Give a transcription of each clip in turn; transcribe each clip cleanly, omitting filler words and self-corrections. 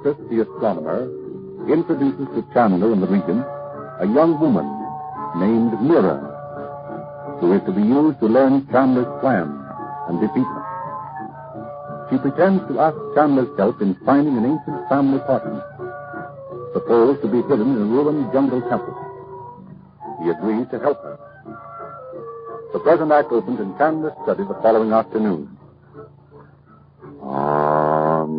Beatrice, the astronomer, introduces to Chandler and the region a young woman named Mira, who is to be used to learn Chandler's plan and defeat them. She pretends to ask Chandler's help in finding an ancient family portrait, supposed to be hidden in a ruined jungle temple. He agrees to help her. The present act opens in Chandler's study the following afternoon. Chandu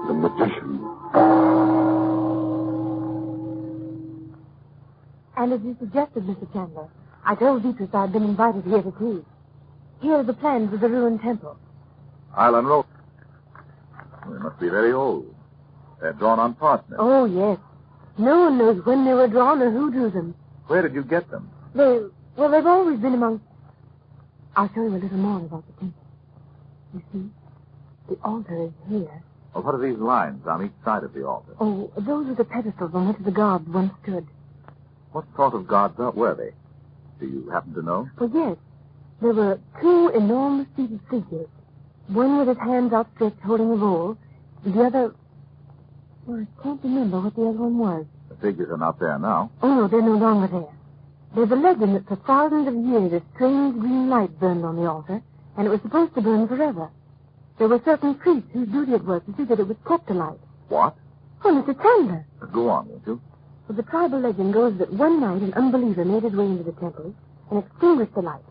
the Magician. And as you suggested, Mr. Chandler, I told Beatrice I'd been invited here to tea. Here are the plans of the ruined temple. Island Road. They must be very old. They're drawn on parchment. Oh, yes. No one knows when they were drawn or who drew them. Where did you get them? They've always been among... I'll show you a little more about the temple. You see, the altar is here. Well, what are these lines on each side of the altar? Oh, those are the pedestals on which the gods once stood. What sort of gods were they? Do you happen to know? Oh, yes. There were two enormous seated figures. One with his hands outstretched holding a roll, and the other... Well, I can't remember what the other one was. The figures are not there now. Oh, no, they're no longer there. There's a legend that for thousands of years a strange green light burned on the altar, and it was supposed to burn forever. There were certain priests whose duty it was to see that it was kept alight. What? Oh, Mr. Chandler. Go on, won't you? Well, the tribal legend goes that one night an unbeliever made his way into the temple and extinguished the light,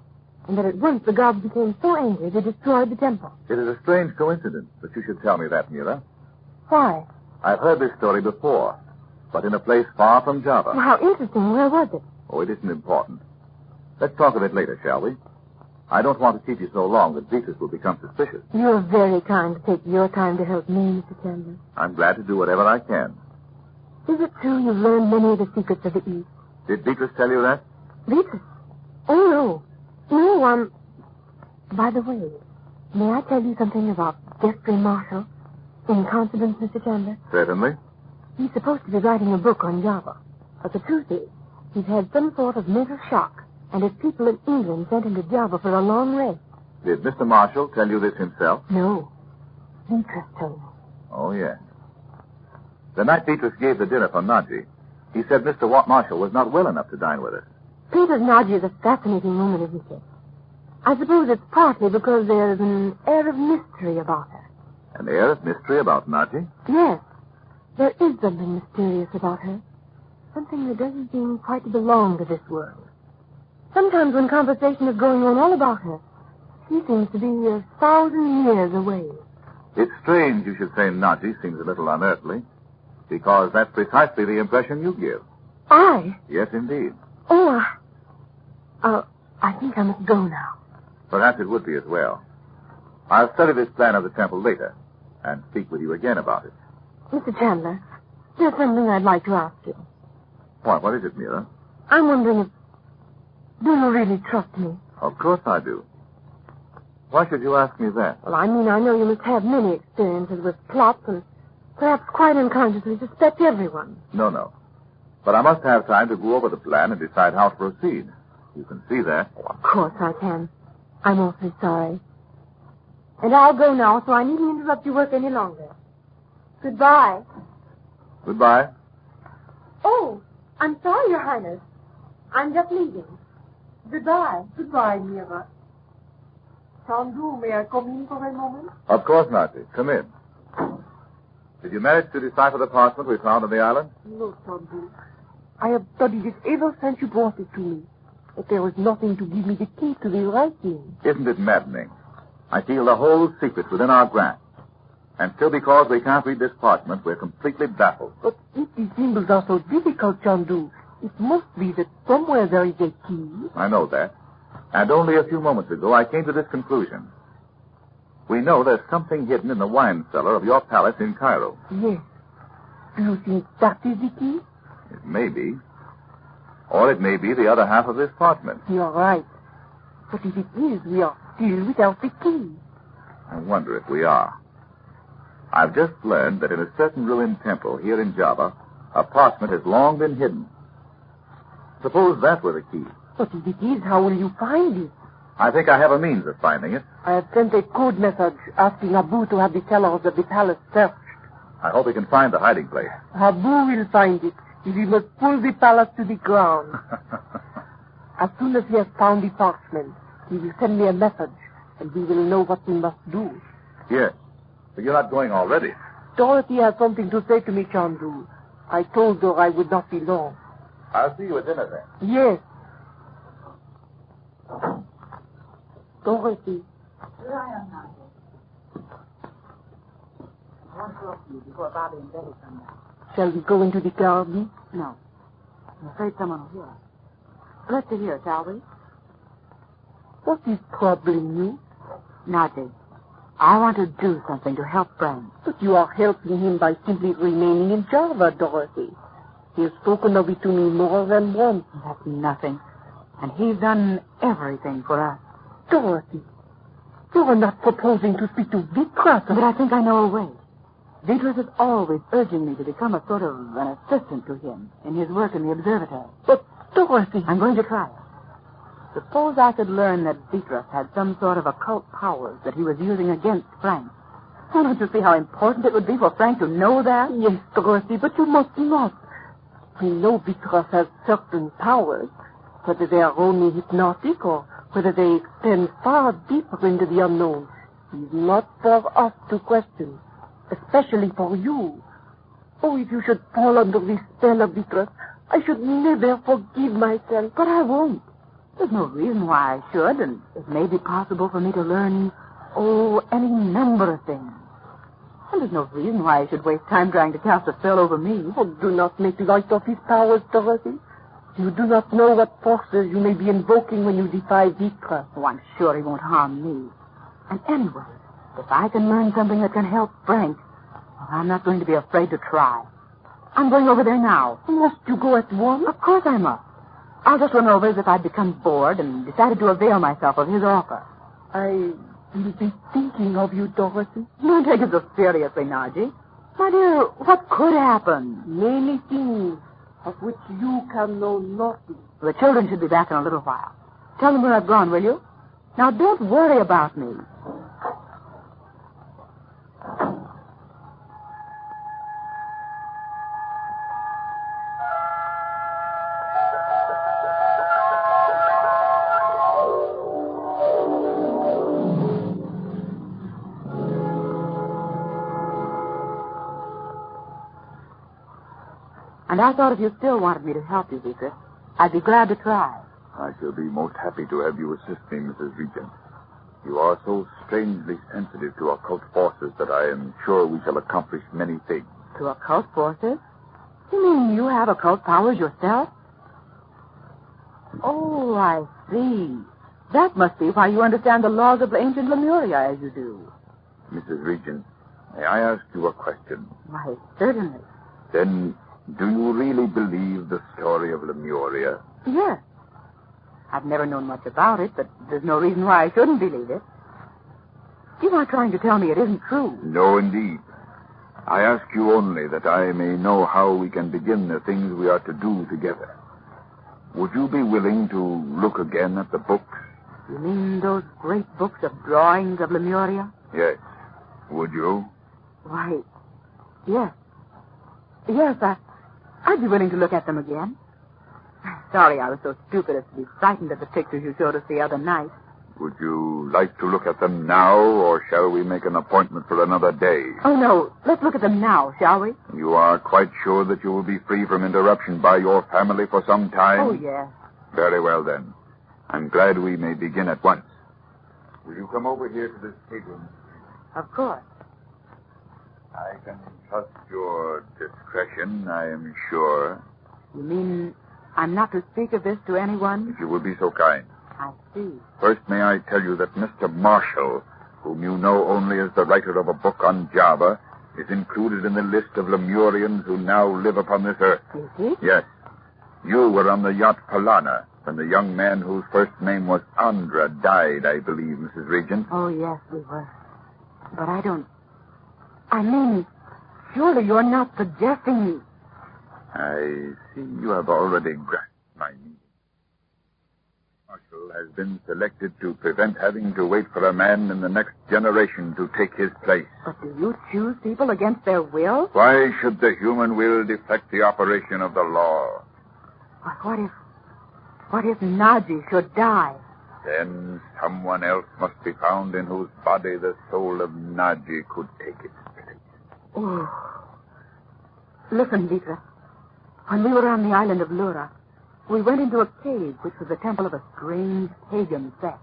and that at once the gods became so angry they destroyed the temple. It is a strange coincidence that you should tell me that, Mira. Why? I've heard this story before, but in a place far from Java. Well, how interesting. Where was it? Oh, it isn't important. Let's talk of it later, shall we? I don't want to keep you so long that Beatrice will become suspicious. You're very kind to take your time to help me, Mr. Chandler. I'm glad to do whatever I can. Is it true you've learned many of the secrets of the East? Did Beatrice tell you that? Beatrice? Oh, no. No, By the way, may I tell you something about Jeffrey Marshall? In confidence, Mr. Chandler? Certainly. He's supposed to be writing a book on Java. But the truth is, he's had some sort of mental shock, and his people in England sent him to Java for a long rest. Did Mr. Marshall tell you this himself? No. Beatrice told me. Oh, yes. The night Beatrice gave the dinner for Naji, he said Mr. Marshall was not well enough to dine with us. Peter's Naji is a fascinating woman, isn't she? I suppose it's partly because there's an air of mystery about her. An air of mystery about Naji? Yes. There is something mysterious about her. Something that doesn't seem quite to belong to this world. Sometimes when conversation is going on all about her, she seems to be 1,000 years away. It's strange you should say Naji seems a little unearthly, because that's precisely the impression you give. I? Yes, indeed. Oh, I think I must go now. Perhaps it would be as well. I'll study this plan of the temple later and speak with you again about it. Mr. Chandler, there's something I'd like to ask you. What is it, Mira? I'm wondering if... Do you really trust me? Of course I do. Why should you ask me that? Well, I mean, I know you must have many experiences with plots and perhaps quite unconsciously suspect everyone. No. But I must have time to go over the plan and decide how to proceed. You can see that. Oh, of course I can. I'm awfully sorry. And I'll go now, so I needn't interrupt your work any longer. Goodbye. Goodbye. Oh, I'm sorry, Your Highness. I'm just leaving. Goodbye. Goodbye, Mira. Chandu, may I come in for a moment? Of course, Nazi. Come in. Did you manage to decipher the parchment we found on the island? No, Chandu. I have studied it ever since you brought it to me. But there was nothing to give me the key to the writing. Isn't it maddening? I feel the whole secret within our grasp. And still because we can't read this parchment, we're completely baffled. But if these symbols are so difficult, Chandu, it must be that somewhere there is a key. I know that. And only a few moments ago, I came to this conclusion. We know there's something hidden in the wine cellar of your palace in Cairo. Yes. Do you think that is the key? It may be. Or it may be the other half of this parchment. You're right. But if it is, we are still without the key. I wonder if we are. I've just learned that in a certain ruined temple here in Java, a parchment has long been hidden. Suppose that were the key. But if it is, how will you find it? I think I have a means of finding it. I have sent a code message asking Abu to have the cellars of the palace searched. I hope he can find the hiding place. Abu will find it. He must pull the palace to the ground. As soon as he has found the parchment, he will send me a message, and we will know what we must do. Yes. But you're not going already. Dorothy has something to say to me, Chandu. I told her I would not be long. I'll see you at dinner then. Yes. Dorothy. Here I am now. I want to talk to you before Bobby and Betty come back. Shall we go into the garden? No. I'm afraid someone will hear us. Let's sit here, shall we? What is troubling you? Najee, I want to do something to help Frank. But you are helping him by simply remaining in Java, Dorothy. He has spoken of it to me more than once. That's nothing. And he's done everything for us. Dorothy, you are not proposing to speak to Vitras. But I think I know a way. Vitras is always urging me to become a sort of an assistant to him in his work in the observatory. But, Dorothy... I'm going to try it. Suppose I could learn that Vitras had some sort of occult powers that he was using against Frank. Oh, don't you see how important it would be for Frank to know that? Yes, Dorothy, but you must not. We know Vitras has certain powers, whether they are only hypnotic or whether they extend far deeper into the unknown. It is not for us to question, especially for you. Oh, if you should fall under the spell of Vitras, I should never forgive myself. But I won't. There's no reason why I should, and it may be possible for me to learn, any number of things. And there's no reason why I should waste time trying to cast a spell over me. Oh, do not make light of his powers, Dorothy. You do not know what forces you may be invoking when you defy Vitras. Oh, I'm sure he won't harm me. And anyway, if I can learn something that can help Frank, well, I'm not going to be afraid to try. I'm going over there now. Must you go at once? Of course I must. I'll just run over as if I'd become bored and decided to avail myself of his offer. I will be thinking of you, Dorothy. Don't take it so seriously, Najee. My dear, what could happen? Many things of which you can know nothing. The children should be back in a little while. Tell them where I've gone, will you? Now, don't worry about me. And I thought if you still wanted me to help you, Victor, I'd be glad to try. I shall be most happy to have you assist me, Mrs. Regent. You are so strangely sensitive to occult forces that I am sure we shall accomplish many things. To occult forces? You mean you have occult powers yourself? Oh, I see. That must be why you understand the laws of ancient Lemuria as you do. Mrs. Regent, may I ask you a question? Why, certainly. Then, do you really believe the story of Lemuria? Yes. I've never known much about it, but there's no reason why I shouldn't believe it. You aren't trying to tell me it isn't true. No, indeed. I ask you only that I may know how we can begin the things we are to do together. Would you be willing to look again at the books? You mean those great books of drawings of Lemuria? Yes. Would you? Why, yes. Yes, I'd be willing to look at them again. Sorry I was so stupid as to be frightened at the pictures you showed us the other night. Would you like to look at them now, or shall we make an appointment for another day? Oh, no. Let's look at them now, shall we? You are quite sure that you will be free from interruption by your family for some time? Oh, yes. Very well, then. I'm glad we may begin at once. Will you come over here to this table? Of course. I can trust your discretion, I am sure. You mean I'm not to speak of this to anyone? If you will be so kind. I see. First, may I tell you that Mr. Marshall, whom you know only as the writer of a book on Java, is included in the list of Lemurians who now live upon this earth. Is he? Yes. You were on the yacht Polana when the young man whose first name was Andra died, I believe, Mrs. Regent. Oh, yes, we were. But I mean, surely you're not suggesting... I see you have already grasped my meaning. Marshall people has been selected to prevent having to wait for a man in the next generation to take his place. But do you choose people against their will? Why should the human will deflect the operation of the law? But what if Naji should die? Then someone else must be found in whose body the soul of Naji could take its place. Oh. Listen, Vitra. When we were on the island of Lura, we went into a cave which was the temple of a strange pagan sect.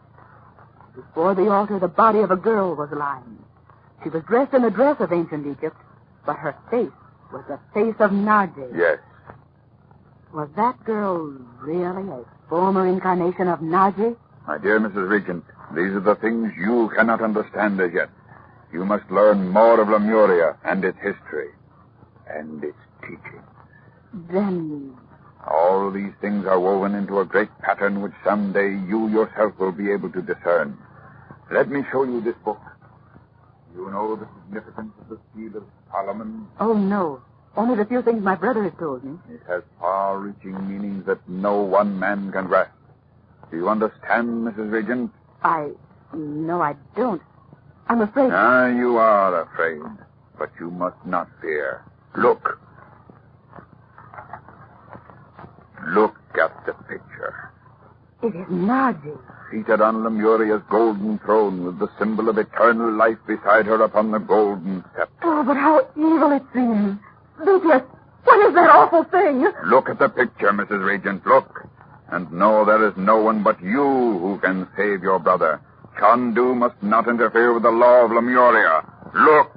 Before the altar, the body of a girl was lying. She was dressed in a dress of ancient Egypt, but her face was the face of Naji. Yes. Was that girl really a former incarnation of Naji? My dear Mrs. Regent, these are the things you cannot understand as yet. You must learn more of Lemuria and its history and its teaching. Then... All these things are woven into a great pattern which someday you yourself will be able to discern. Let me show you this book. You know the significance of the seal of Solomon? Oh, no. Only the few things my brother has told me. It has far-reaching meanings that no one man can grasp. Do you understand, Mrs. Regent? No, I don't. I'm afraid... You are afraid. But you must not fear. Look. Look at the picture. It is Naji. Seated on Lemuria's golden throne with the symbol of eternal life beside her upon the golden scepter. Oh, but how evil it seems. Beatrice, what is that awful thing? Look at the picture, Mrs. Regent. Look. And know there is no one but you who can save your brother. Chandu must not interfere with the law of Lemuria. Look.